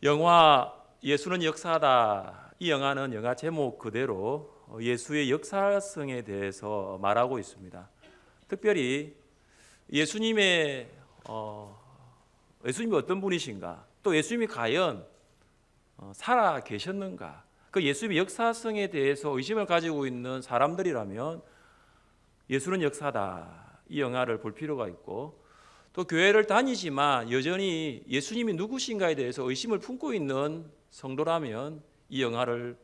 영화 예수는 역사다. 이 영화는 영화 제목 그대로 예수의 역사성에 대해서 말하고 있습니다. 특별히 예수님이 어떤 분이신가, 또 예수님이 과연 살아 계셨는가, 그 예수님의 역사성에 대해서 의심을 가지고 있는 사람들이라면 예수는 역사다, 이 영화를 볼 필요가 있고, 또 교회를 다니지만 여전히 예수님이 누구신가에 대해서 의심을 품고 있는 성도라면 이 영화를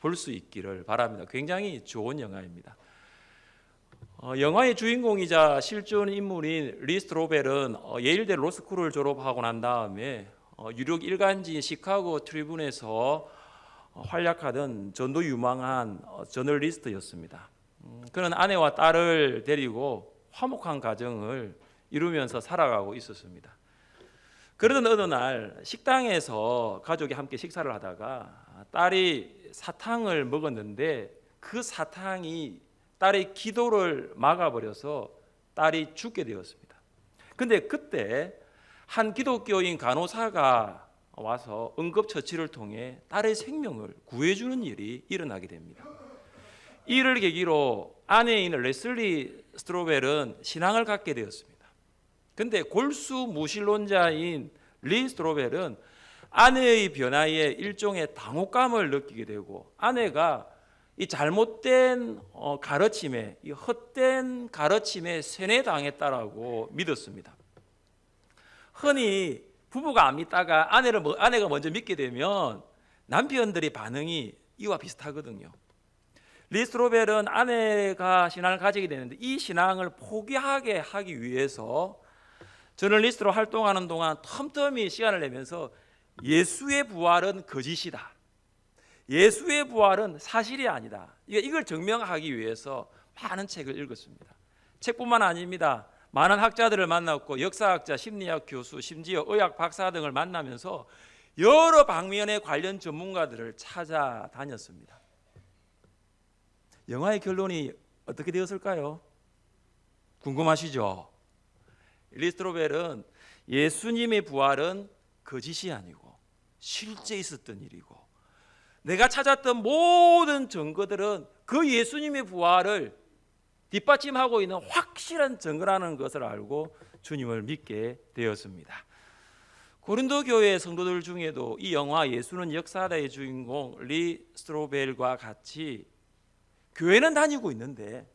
볼 수 있기를 바랍니다. 굉장히 좋은 영화입니다. 영화의 주인공이자 실존 인물인 리 스트로벨은 예일대 로스쿨을 졸업하고 난 다음에 유력 일간지 시카고 트리뷴에서 활약하던 전도 유망한 저널리스트였습니다. 그는 아내와 딸을 데리고 화목한 가정을 이루면서 살아가고 있었습니다. 그러던 어느 날 식당에서 가족이 함께 식사를 하다가 딸이 사탕을 먹었는데 그 사탕이 딸의 기도를 막아버려서 딸이 죽게 되었습니다. 근데 그때 한 기독교인 간호사가 와서 응급처치를 통해 딸의 생명을 구해주는 일이 일어나게 됩니다. 이를 계기로 아내인 레슬리 스트로벨은 신앙을 갖게 되었습니다. 근데 골수무신론자인 리 스트로벨은 아내의 변화에 일종의 당혹감을 느끼게 되고, 아내가 이 잘못된 가르침에, 이 헛된 가르침에 세뇌당했다라고 믿었습니다. 흔히 부부가 안 믿다가 아내가 먼저 믿게 되면 남편들의 반응이 이와 비슷하거든요. 리 스트로벨은 아내가 신앙을 가지게 되는데 이 신앙을 포기하게 하기 위해서 저널리스트로 활동하는 동안 틈틈이 시간을 내면서 예수의 부활은 거짓이다, 예수의 부활은 사실이 아니다, 이걸 증명하기 위해서 많은 책을 읽었습니다. 책뿐만 아닙니다. 많은 학자들을 만났고 역사학자, 심리학 교수, 심지어 의학 박사 등을 만나면서 여러 방면의 관련 전문가들을 찾아다녔습니다. 영화의 결론이 어떻게 되었을까요? 궁금하시죠? 리 스트로벨은 예수님의 부활은 거짓이 아니고 실제 있었던 일이고, 내가 찾았던 모든 증거들은 그 예수님의 부활을 뒷받침하고 있는 확실한 증거라는 것을 알고 주님을 믿게 되었습니다. 고린도 교회 성도들 중에도 이 영화 예수는 역사다의 주인공 리 스트로벨과 같이 교회는 다니고 있는데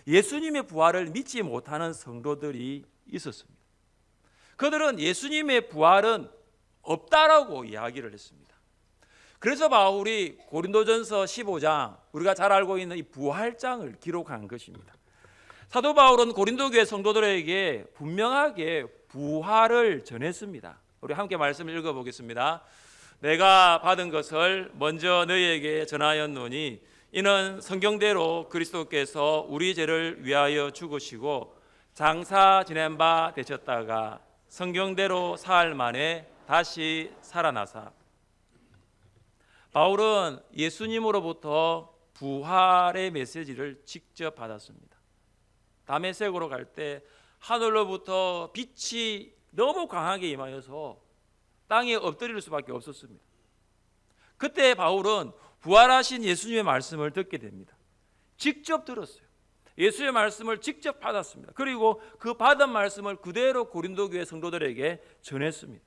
예수님의 부활을 믿지 못하는 성도들이 있었습니다. 그들은 예수님의 부활은 없다라고 이야기를 했습니다. 그래서 바울이 고린도전서 15장, 우리가 잘 알고 있는 이 부활장을 기록한 것입니다. 사도 바울은 고린도 교회 성도들에게 분명하게 부활을 전했습니다. 우리 함께 말씀을 읽어보겠습니다. 내가 받은 것을 먼저 너희에게 전하였노니 이는 성경대로 그리스도께서 우리 죄를 위하여 죽으시고 장사 지낸 바 되셨다가 성경대로 사흘 만에 다시 살아나사. 바울은 예수님으로부터 부활의 메시지를 직접 받았습니다. 다메섹으로 갈 때 하늘로부터 빛이 너무 강하게 임하여서 땅에 엎드릴 수밖에 없었습니다. 그때 바울은 부활하신 예수님의 말씀을 듣게 됩니다. 직접 들었어요. 예수의 말씀을 직접 받았습니다. 그리고 그 받은 말씀을 그대로 고린도 교회 성도들에게 전했습니다.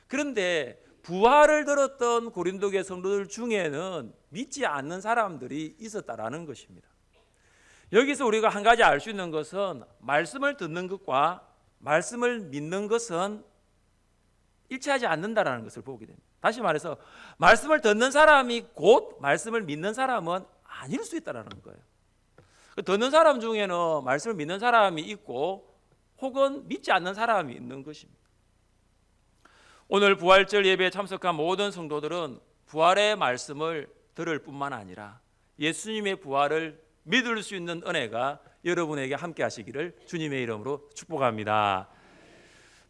그런데 부활을 들었던 고린도 교회 성도들 중에는 믿지 않는 사람들이 있었다라는 것입니다. 여기서 우리가 한 가지 알 수 있는 것은 말씀을 듣는 것과 말씀을 믿는 것은 일치하지 않는다라는 것을 보게 됩니다. 다시 말해서 말씀을 듣는 사람이 곧 말씀을 믿는 사람은 아닐 수 있다라는 거예요. 듣는 사람 중에는 말씀을 믿는 사람이 있고 혹은 믿지 않는 사람이 있는 것입니다. 오늘 부활절 예배에 참석한 모든 성도들은 부활의 말씀을 들을 뿐만 아니라 예수님의 부활을 믿을 수 있는 은혜가 여러분에게 함께 하시기를 주님의 이름으로 축복합니다.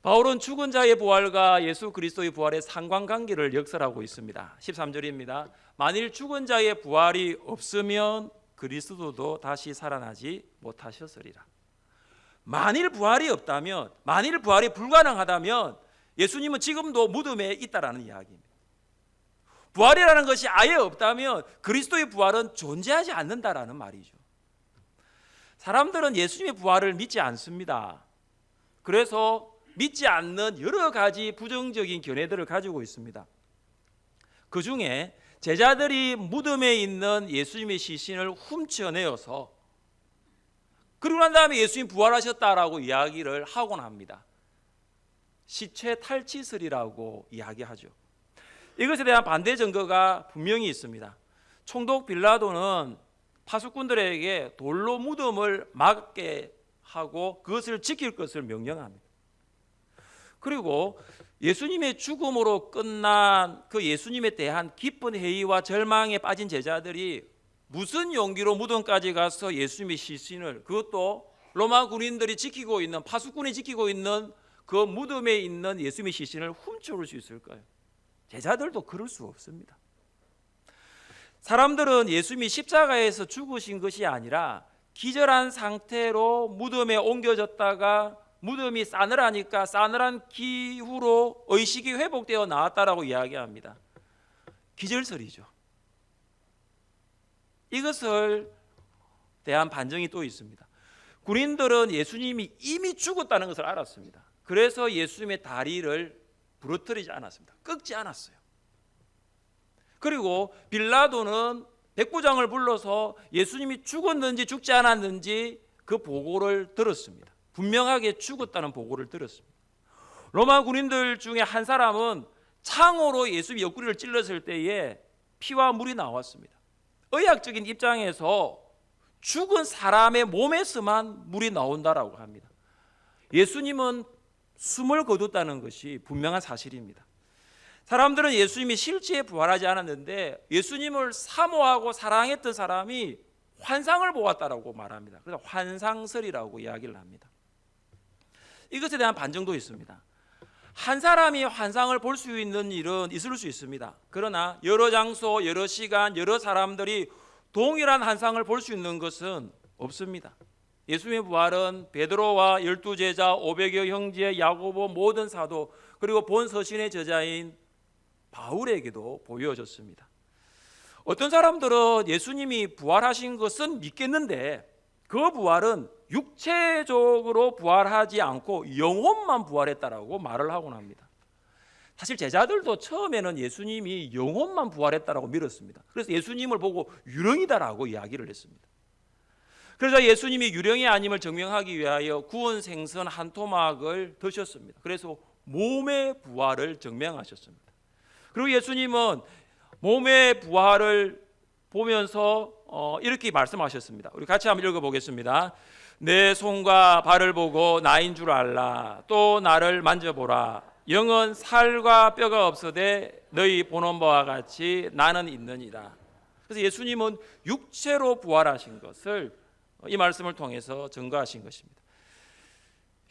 바울은 죽은 자의 부활과 예수 그리스도의 부활의 상관관계를 역설하고 있습니다. 13절입니다. 만일 죽은 자의 부활이 없으면 그리스도도 다시 살아나지 못하셨으리라. 만일 부활이 없다면, 만일 부활이 불가능하다면 예수님은 지금도 무덤에 있다라는 이야기입니다. 부활이라는 것이 아예 없다면 그리스도의 부활은 존재하지 않는다라는 말이죠. 사람들은 예수님의 부활을 믿지 않습니다. 그래서 믿지 않는 여러 가지 부정적인 견해들을 가지고 있습니다. 그 중에 제자들이 무덤에 있는 예수님의 시신을 훔쳐내어서 그리고 난 다음에 예수님 부활하셨다라고 이야기를 하곤 합니다. 시체 탈취설이라고 이야기하죠. 이것에 대한 반대 증거가 분명히 있습니다. 총독 빌라도는 파수꾼들에게 돌로 무덤을 막게 하고 그것을 지킬 것을 명령합니다. 그리고 예수님의 죽음으로 끝난 그 예수님에 대한 기쁜 회의와 절망에 빠진 제자들이 무슨 용기로 무덤까지 가서 예수님의 시신을, 그것도 로마 군인들이 지키고 있는, 파수꾼이 지키고 있는 그 무덤에 있는 예수님의 시신을 훔쳐올 수 있을까요? 제자들도 그럴 수 없습니다. 사람들은 예수님이 십자가에서 죽으신 것이 아니라 기절한 상태로 무덤에 옮겨졌다가 무덤이 싸늘하니까 싸늘한 기후로 의식이 회복되어 나왔다라고 이야기합니다. 기절설이죠. 이것을 대한 반증이 또 있습니다. 군인들은 예수님이 이미 죽었다는 것을 알았습니다. 그래서 예수님의 다리를 부러뜨리지 않았습니다. 꺾지 않았어요. 그리고 빌라도는 백부장을 불러서 예수님이 죽었는지 죽지 않았는지 그 보고를 들었습니다. 분명하게 죽었다는 보고를 들었습니다. 로마 군인들 중에 한 사람은 창으로 예수님의 옆구리를 찔렀을 때에 피와 물이 나왔습니다. 의학적인 입장에서 죽은 사람의 몸에서만 물이 나온다라고 합니다. 예수님은 숨을 거뒀다는 것이 분명한 사실입니다. 사람들은 예수님이 실제 부활하지 않았는데 예수님을 사모하고 사랑했던 사람이 환상을 보았다라고 말합니다. 그래서 환상설이라고 이야기를 합니다. 이것에 대한 반증도 있습니다. 한 사람이 환상을 볼 수 있는 일은 있을 수 있습니다. 그러나 여러 장소, 여러 시간, 여러 사람들이 동일한 환상을 볼 수 있는 것은 없습니다. 예수님의 부활은 베드로와 12제자, 500여 형제, 야고보, 모든 사도, 그리고 본 서신의 저자인 바울에게도 보여졌습니다. 어떤 사람들은 예수님이 부활하신 것은 믿겠는데 그 부활은 육체적으로 부활하지 않고 영혼만 부활했다라고 말을 하곤 합니다. 사실 제자들도 처음에는 예수님이 영혼만 부활했다라고 믿었습니다. 그래서 예수님을 보고 유령이다라고 이야기를 했습니다. 그래서 예수님이 유령이 아님을 증명하기 위하여 구운 생선 한 토막을 드셨습니다. 그래서 몸의 부활을 증명하셨습니다. 그리고 예수님은 몸의 부활을 보면서 이렇게 말씀하셨습니다. 우리 같이 한번 읽어보겠습니다. 내 손과 발을 보고 나인 줄 알라. 또 나를 만져보라. 영은 살과 뼈가 없어되 너희 보는 바와 같이 나는 있느니라. 그래서 예수님은 육체로 부활하신 것을 이 말씀을 통해서 증거하신 것입니다.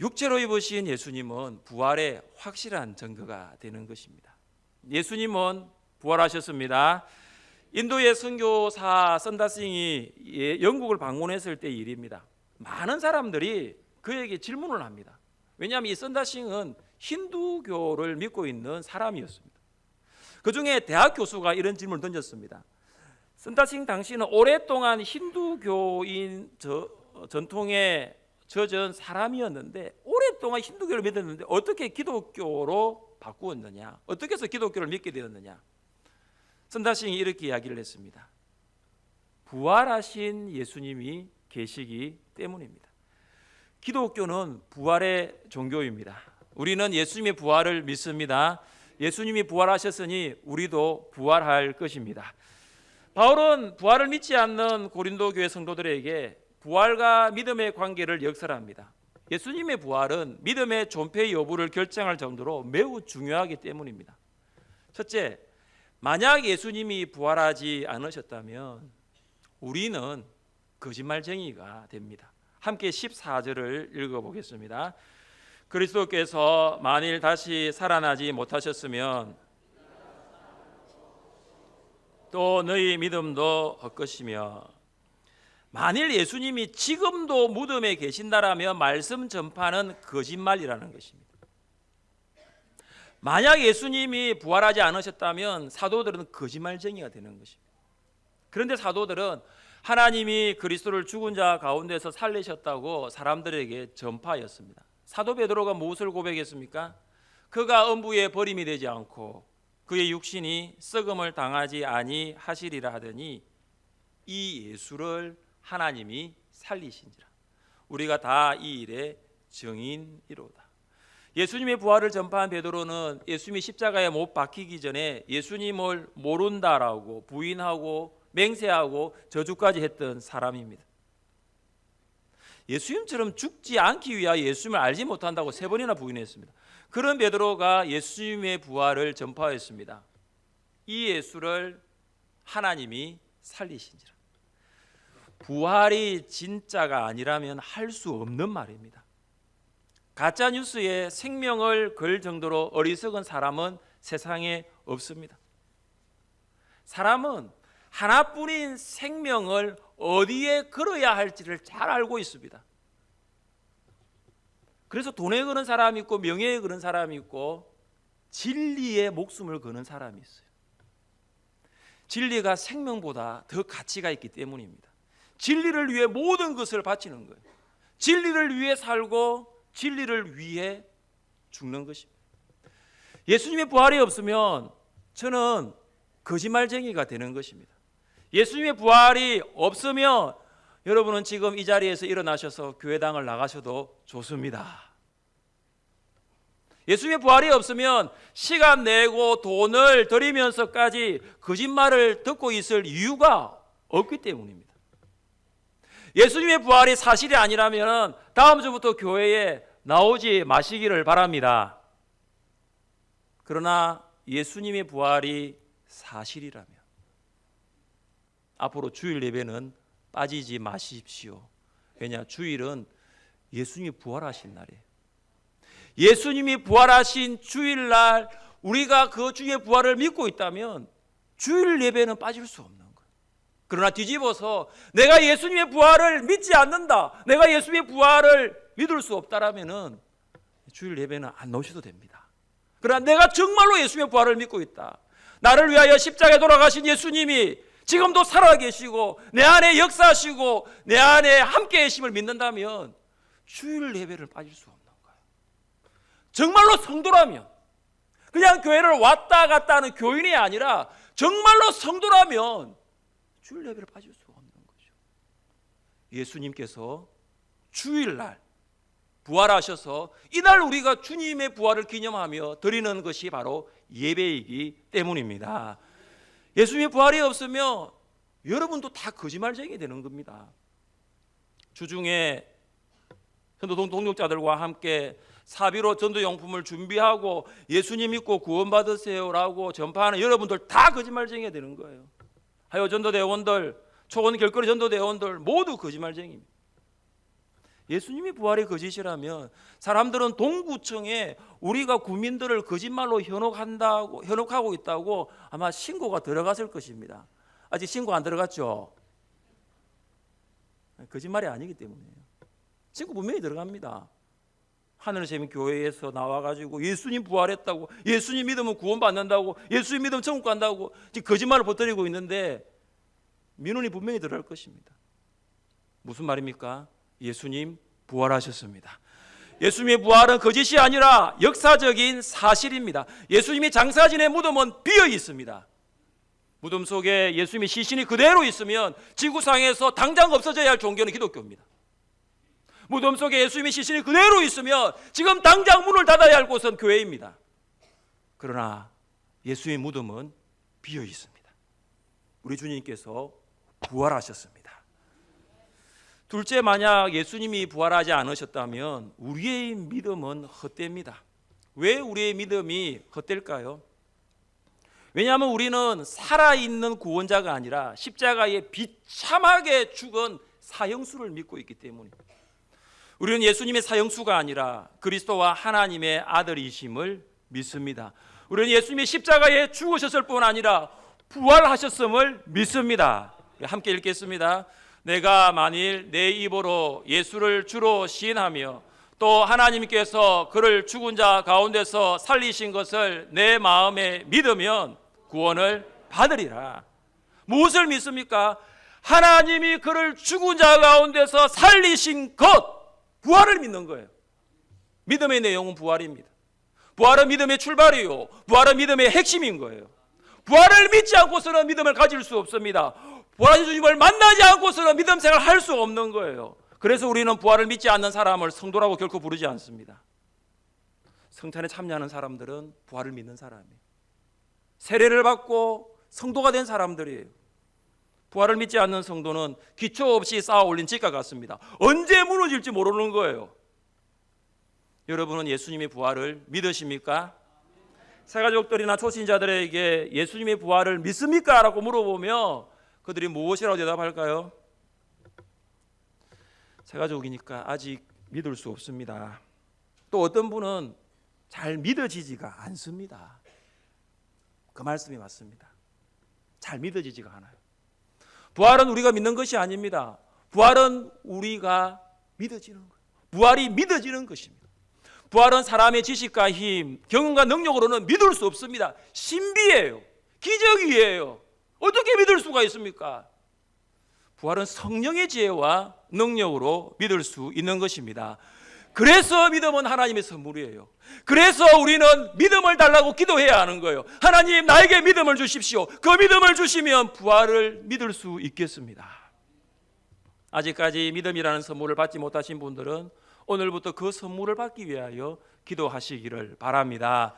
육체로 입으신 예수님은 부활의 확실한 증거가 되는 것입니다. 예수님은 부활하셨습니다. 인도의 선교사 선다싱이 영국을 방문했을 때 일입니다. 많은 사람들이 그에게 질문을 합니다. 왜냐하면 이 선다싱은 힌두교를 믿고 있는 사람이었습니다. 그 중에 대학 교수가 이런 질문을 던졌습니다. 선다싱 당시는 오랫동안 힌두교인 전통에 젖은 사람이었는데 오랫동안 힌두교를 믿었는데 어떻게 기독교로 바꾸었느냐, 어떻게 해서 기독교를 믿게 되었느냐. 선다싱이 이렇게 이야기를 했습니다. 부활하신 예수님이 계시기 때문입니다. 기독교는 부활의 종교입니다. 우리는 예수님의 부활을 믿습니다. 예수님이 부활하셨으니 우리도 부활할 것입니다. 바울은 부활을 믿지 않는 고린도 교회 성도들에게 부활과 믿음의 관계를 역설합니다. 예수님의 부활은 믿음의 존폐 여부를 결정할 정도로 매우 중요하기 때문입니다. 첫째, 만약 예수님이 부활하지 않으셨다면 우리는 거짓말쟁이가 됩니다. 함께 14절을 읽어보겠습니다. 그리스도께서 만일 다시 살아나지 못하셨으면 또 너희 믿음도 헛것이며, 만일 예수님이 지금도 무덤에 계신다라면 말씀 전파는 거짓말이라는 것입니다. 만약 예수님이 부활하지 않으셨다면 사도들은 거짓말쟁이가 되는 것입니다. 그런데 사도들은 하나님이 그리스도를 죽은 자 가운데서 살리셨다고 사람들에게 전파하였습니다. 사도 베드로가 무엇을 고백했습니까? 그가 음부에 버림이 되지 않고 그의 육신이 썩음을 당하지 아니하시리라 하더니 이 예수를 하나님이 살리신지라. 우리가 다 이 일의 증인이로다. 예수님의 부활을 전파한 베드로는 예수님이 십자가에 못 박히기 전에 예수님을 모른다라고 부인하고 맹세하고 저주까지 했던 사람입니다. 예수님처럼 죽지 않기 위하여 예수님을 알지 못한다고 3번이나 부인했습니다. 그런 베드로가 예수님의 부활을 전파했습니다. 이 예수를 하나님이 살리신지라. 부활이 진짜가 아니라면 할 수 없는 말입니다. 가짜 뉴스에 생명을 걸 정도로 어리석은 사람은 세상에 없습니다. 사람은 하나뿐인 생명을 어디에 걸어야 할지를 잘 알고 있습니다. 그래서 돈에 거는 사람이 있고 명예에 거는 사람이 있고 진리에 목숨을 거는 사람이 있어요. 진리가 생명보다 더 가치가 있기 때문입니다. 진리를 위해 모든 것을 바치는 거예요. 진리를 위해 살고 진리를 위해 죽는 것입니다. 예수님의 부활이 없으면 저는 거짓말쟁이가 되는 것입니다. 예수님의 부활이 없으면 여러분은 지금 이 자리에서 일어나셔서 교회당을 나가셔도 좋습니다. 예수님의 부활이 없으면 시간 내고 돈을 들이면서까지 거짓말을 듣고 있을 이유가 없기 때문입니다. 예수님의 부활이 사실이 아니라면 다음 주부터 교회에 나오지 마시기를 바랍니다. 그러나 예수님의 부활이 사실이라면 앞으로 주일 예배는 빠지지 마십시오. 왜냐? 주일은 예수님이 부활하신 날이에요. 예수님이 부활하신 주일날 우리가 그 주의 부활을 믿고 있다면 주일 예배는 빠질 수 없는 거예요. 그러나 뒤집어서 내가 예수님의 부활을 믿지 않는다, 내가 예수님의 부활을 믿을 수 없다라면은 주일 예배는 안 나오셔도 됩니다. 그러나 내가 정말로 예수님의 부활을 믿고 있다, 나를 위하여 십자가에 돌아가신 예수님이 지금도 살아계시고 내 안에 역사하시고 내 안에 함께 계심을 믿는다면 주일 예배를 빠질 수 없는 거예요. 정말로 성도라면, 그냥 교회를 왔다 갔다 하는 교인이 아니라 정말로 성도라면 주일 예배를 빠질 수 없는 거죠. 예수님께서 주일날 부활하셔서 이날 우리가 주님의 부활을 기념하며 드리는 것이 바로 예배이기 때문입니다. 예수님의 부활이 없으면 여러분도 다 거짓말쟁이 되는 겁니다. 주중에 전도 동역자들과 함께 사비로 전도용품을 준비하고 예수님 믿고 구원받으세요라고 전파하는 여러분들 다 거짓말쟁이가 되는 거예요. 하여 전도대원들, 초원 길거리 전도대원들 모두 거짓말쟁이입니다. 예수님이 부활이 거짓이라면 사람들은 동구청에 우리가 국민들을 거짓말로 현혹하고 있다고 아마 신고가 들어갔을 것입니다. 아직 신고 안 들어갔죠? 거짓말이 아니기 때문이에요. 신고 분명히 들어갑니다. 하늘샘 교회에서 나와가지고 예수님 부활했다고, 예수님 믿으면 구원받는다고, 예수님 믿으면 천국 간다고 지금 거짓말을 퍼뜨리고 있는데 민원이 분명히 들어갈 것입니다. 무슨 말입니까? 예수님 부활하셨습니다. 예수님의 부활은 거짓이 아니라 역사적인 사실입니다. 예수님이 장사진의 무덤은 비어 있습니다. 무덤 속에 예수님의 시신이 그대로 있으면 지구상에서 당장 없어져야 할 종교는 기독교입니다. 무덤 속에 예수님의 시신이 그대로 있으면 지금 당장 문을 닫아야 할 곳은 교회입니다. 그러나 예수의 무덤은 비어 있습니다. 우리 주님께서 부활하셨습니다. 둘째, 만약 예수님이 부활하지 않으셨다면 우리의 믿음은 헛됩니다. 왜 우리의 믿음이 헛될까요? 왜냐하면 우리는 살아있는 구원자가 아니라 십자가에 비참하게 죽은 사형수를 믿고 있기 때문입니다. 우리는 예수님의 사형수가 아니라 그리스도와 하나님의 아들이심을 믿습니다. 우리는 예수님이 십자가에 죽으셨을 뿐 아니라 부활하셨음을 믿습니다. 함께 읽겠습니다. 내가 만일 내 입으로 예수를 주로 시인하며 또 하나님께서 그를 죽은 자 가운데서 살리신 것을 내 마음에 믿으면 구원을 받으리라. 무엇을 믿습니까? 하나님이 그를 죽은 자 가운데서 살리신 것, 부활을 믿는 거예요. 믿음의 내용은 부활입니다. 부활은 믿음의 출발이요, 부활은 믿음의 핵심인 거예요. 부활을 믿지 않고서는 믿음을 가질 수 없습니다. 부활하신 주님을 만나지 않고서는 믿음 생활을 할 수 없는 거예요. 그래서 우리는 부활을 믿지 않는 사람을 성도라고 결코 부르지 않습니다. 성찬에 참여하는 사람들은 부활을 믿는 사람이에요. 세례를 받고 성도가 된 사람들이에요. 부활을 믿지 않는 성도는 기초 없이 쌓아 올린 집과 같습니다. 언제 무너질지 모르는 거예요. 여러분은 예수님의 부활을 믿으십니까? 새가족들이나 초신자들에게 예수님의 부활을 믿습니까? 라고 물어보면 그들이 무엇이라고 대답할까요? 새가족이니까 아직 믿을 수 없습니다. 또 어떤 분은 잘 믿어지지가 않습니다. 그 말씀이 맞습니다. 잘 믿어지지가 않아요. 부활은 우리가 믿는 것이 아닙니다. 부활은 우리가 믿어지는 거예요. 부활이 믿어지는 것입니다. 부활은 사람의 지식과 힘, 경험과 능력으로는 믿을 수 없습니다. 신비예요. 기적이에요. 어떻게 믿을 수가 있습니까? 부활은 성령의 지혜와 능력으로 믿을 수 있는 것입니다. 그래서 믿음은 하나님의 선물이에요. 그래서 우리는 믿음을 달라고 기도해야 하는 거예요. 하나님, 나에게 믿음을 주십시오. 그 믿음을 주시면 부활을 믿을 수 있겠습니다. 아직까지 믿음이라는 선물을 받지 못하신 분들은 오늘부터 그 선물을 받기 위하여 기도하시기를 바랍니다.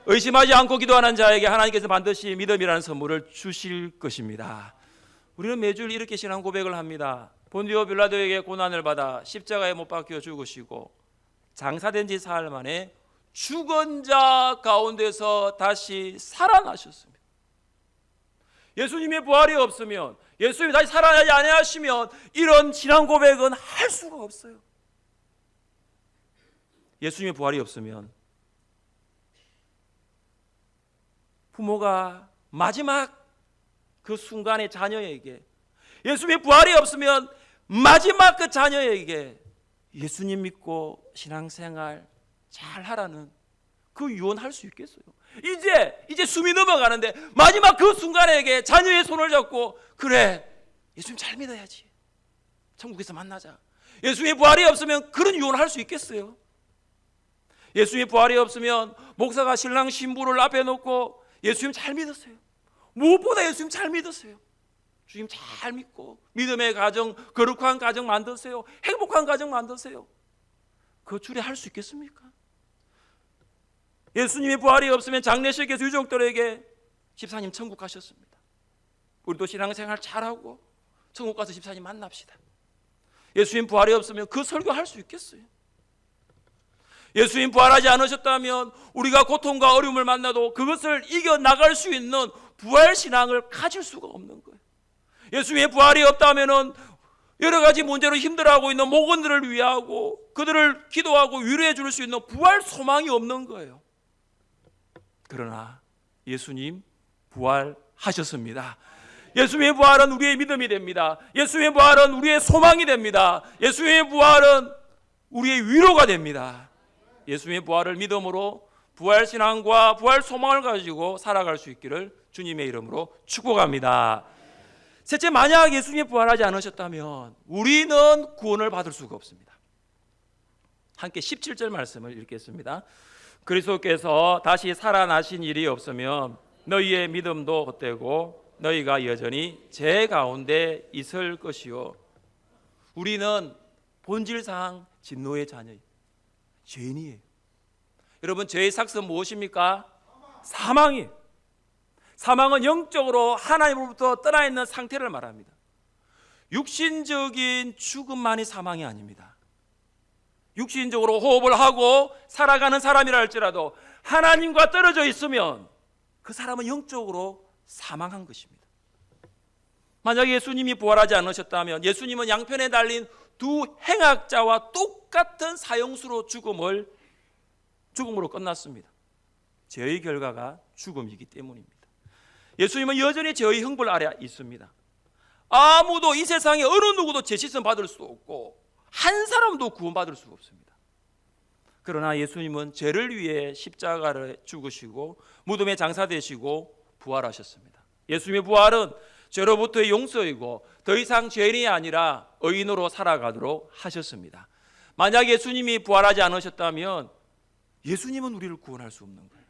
의심하지 않고 기도하는 자에게 하나님께서 반드시 믿음이라는 선물을 주실 것입니다. 우리는 매주 이렇게 신앙 고백을 합니다. 본디오 빌라도에게 고난을 받아 십자가에 못 박혀 죽으시고 장사된 지 사흘 만에 죽은 자 가운데서 다시 살아나셨습니다. 예수님의 부활이 없으면, 예수님이 다시 살아나지 아니하시면 이런 신앙 고백은 할 수가 없어요. 예수님의 부활이 없으면 부모가 마지막 그 순간에 자녀에게, 예수님의 부활이 없으면 마지막 그 자녀에게 예수님 믿고 신앙생활 잘 하라는 그 유언할 수 있겠어요? 이제 숨이 넘어가는데 마지막 그 순간에게 자녀의 손을 잡고, 그래, 예수님 잘 믿어야지, 천국에서 만나자. 예수님의 부활이 없으면 그런 유언을 할 수 있겠어요? 예수님의 부활이 없으면 목사가 신랑 신부를 앞에 놓고 예수님 잘 믿으세요, 무엇보다 예수님 잘 믿으세요, 주님 잘 믿고 믿음의 가정, 거룩한 가정 만드세요, 행복한 가정 만드세요, 그 줄에 할 수 있겠습니까? 예수님의 부활이 없으면 장례식에서 유족들에게 집사님 천국 가셨습니다, 우리도 신앙생활 잘하고 천국 가서 집사님 만납시다. 예수님 부활이 없으면 그 설교 할 수 있겠어요? 예수님 부활하지 않으셨다면 우리가 고통과 어려움을 만나도 그것을 이겨나갈 수 있는 부활신앙을 가질 수가 없는 거예요. 예수님의 부활이 없다면 여러 가지 문제로 힘들어하고 있는 목원들을 위하고 그들을 기도하고 위로해 줄 수 있는 부활 소망이 없는 거예요. 그러나 예수님 부활하셨습니다. 예수님의 부활은 우리의 믿음이 됩니다. 예수님의 부활은 우리의 소망이 됩니다. 예수님의 부활은 우리의 위로가 됩니다. 예수님의 부활을 믿음으로 부활신앙과 부활 소망을 가지고 살아갈 수 있기를 주님의 이름으로 축복합니다. 셋째, 만약 예수님이 부활하지 않으셨다면 우리는 구원을 받을 수가 없습니다. 함께 17절 말씀을 읽겠습니다. 그리스도께서 다시 살아나신 일이 없으면 너희의 믿음도 헛되고 너희가 여전히 죄 가운데 있을 것이요. 우리는 본질상 진노의 자녀예요. 죄인이에요. 여러분, 죄의 삭은 무엇입니까? 사망이에요. 사망은 영적으로 하나님으로부터 떠나 있는 상태를 말합니다. 육신적인 죽음만이 사망이 아닙니다. 육신적으로 호흡을 하고 살아가는 사람이라 할지라도 하나님과 떨어져 있으면 그 사람은 영적으로 사망한 것입니다. 만약 예수님이 부활하지 않으셨다면 예수님은 양편에 달린 두 행악자와 똑같은 사형수로 죽음으로 끝났습니다. 죄의 결과가 죽음이기 때문입니다. 예수님은 여전히 죄의 형벌 아래 있습니다. 아무도 이 세상에 어느 누구도 죄 씻음 받을 수 없고 한 사람도 구원받을 수 없습니다. 그러나 예수님은 죄를 위해 십자가를 죽으시고 무덤에 장사되시고 부활하셨습니다. 예수님의 부활은 죄로부터의 용서이고 더 이상 죄인이 아니라 의인으로 살아가도록 하셨습니다. 만약 예수님이 부활하지 않으셨다면 예수님은 우리를 구원할 수 없는 거예요.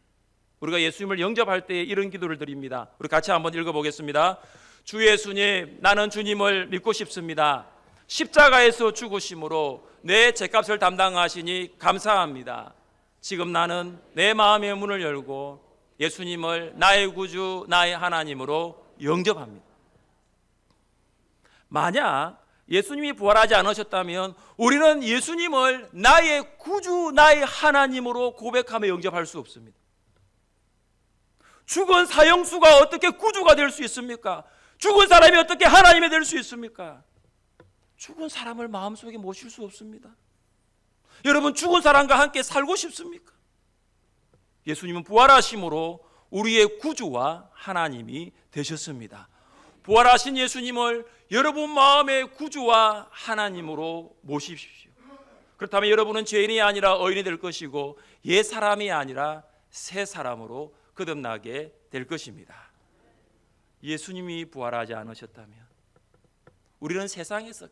우리가 예수님을 영접할 때 이런 기도를 드립니다. 우리 같이 한번 읽어보겠습니다. 주 예수님, 나는 주님을 믿고 싶습니다. 십자가에서 죽으심으로 내 죄값을 담당하시니 감사합니다. 지금 나는 내 마음의 문을 열고 예수님을 나의 구주, 나의 하나님으로 영접합니다. 만약 예수님이 부활하지 않으셨다면 우리는 예수님을 나의 구주, 나의 하나님으로 고백하며 영접할 수 없습니다. 죽은 사형수가 어떻게 구주가 될 수 있습니까? 죽은 사람이 어떻게 하나님이 될 수 있습니까? 죽은 사람을 마음속에 모실 수 없습니다. 여러분, 죽은 사람과 함께 살고 싶습니까? 예수님은 부활하심으로 우리의 구주와 하나님이 되셨습니다. 부활하신 예수님을 여러분 마음의 구주와 하나님으로 모십시오. 그렇다면 여러분은 죄인이 아니라 의인이 될 것이고 옛 사람이 아니라 새 사람으로 거듭나게 될 것입니다. 예수님이 부활하지 않으셨다면 우리는 세상에서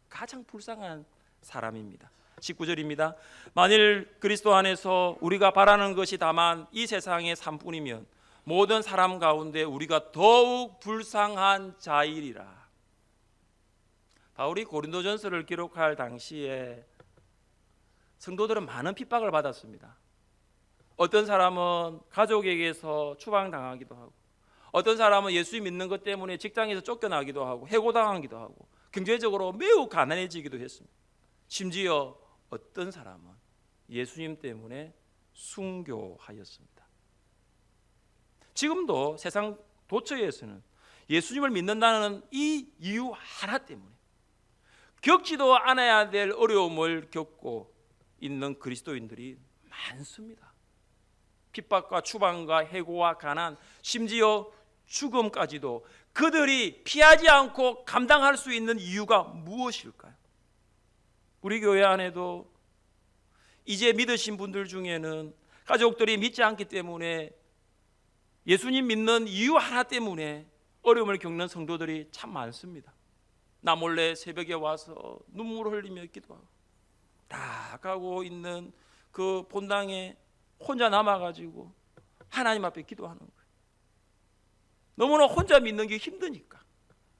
가장 불쌍한 사람입니다. 19절입니다. 만일 그리스도 안에서 우리가 바라는 것이 다만 이 세상의 삶뿐이면 모든 사람 가운데 우리가 더욱 불쌍한 자이리라. 바울이 고린도전서를 기록할 당시에 성도들은 많은 핍박을 받았습니다. 어떤 사람은 가족에게서 추방당하기도 하고, 어떤 사람은 예수 믿는 것 때문에 직장에서 쫓겨나기도 하고 해고당하기도 하고 경제적으로 매우 가난해지기도 했습니다. 심지어 어떤 사람은 예수님 때문에 순교하였습니다. 지금도 세상 도처에서는 예수님을 믿는다는 이 이유 하나 때문에 겪지도 않아야 될 어려움을 겪고 있는 그리스도인들이 많습니다. 핍박과 추방과 해고와 가난, 심지어 죽음까지도 그들이 피하지 않고 감당할 수 있는 이유가 무엇일까요? 우리 교회 안에도 이제 믿으신 분들 중에는 가족들이 믿지 않기 때문에 예수님 믿는 이유 하나 때문에 어려움을 겪는 성도들이 참 많습니다. 나 몰래 새벽에 와서 눈물을 흘리며 기도하고 다 가고 있는 그 본당에 혼자 남아가지고 하나님 앞에 기도하는 거예요. 너무나 혼자 믿는 게 힘드니까.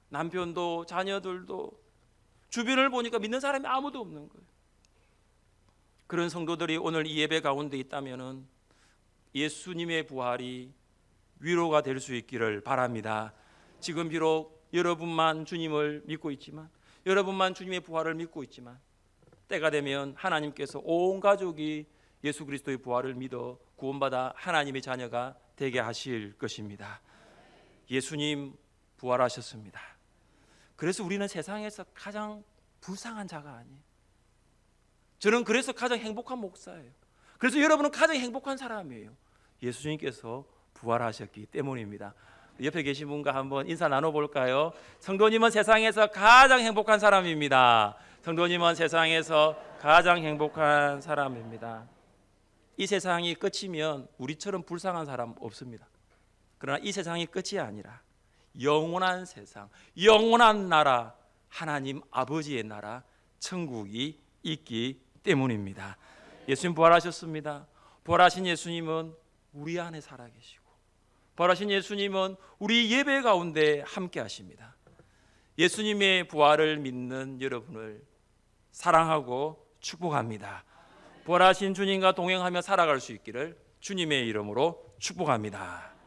남편도 자녀들도 주변을 보니까 믿는 사람이 아무도 없는 거예요. 그런 성도들이 오늘 이 예배 가운데 있다면은 예수님의 부활이 위로가 될 수 있기를 바랍니다. 지금 비록 여러분만 주님을 믿고 있지만, 여러분만 주님의 부활을 믿고 있지만, 때가 되면 하나님께서 온 가족이 예수 그리스도의 부활을 믿어 구원받아 하나님의 자녀가 되게 하실 것입니다. 예수님 부활하셨습니다. 그래서 우리는 세상에서 가장 불쌍한 자가 아니에요. 저는 그래서 가장 행복한 목사예요. 그래서 여러분은 가장 행복한 사람이에요. 예수님께서 부활하셨기 때문입니다. 옆에 계신 분과 한번 인사 나눠볼까요? 성도님은 세상에서 가장 행복한 사람입니다. 성도님은 세상에서 가장 행복한 사람입니다. 이 세상이 끝이면 우리처럼 불쌍한 사람 없습니다. 그러나 이 세상이 끝이 아니라 영원한 세상, 영원한 나라, 하나님 아버지의 나라, 천국이 있기 때문입니다. 예수님 부활하셨습니다. 부활하신 예수님은 우리 안에 살아계시고, 부활하신 예수님은 우리 예배 가운데 함께 하십니다. 예수님의 부활을 믿는 여러분을 사랑하고 축복합니다. 부활하신 주님과 동행하며 살아갈 수 있기를 주님의 이름으로 축복합니다.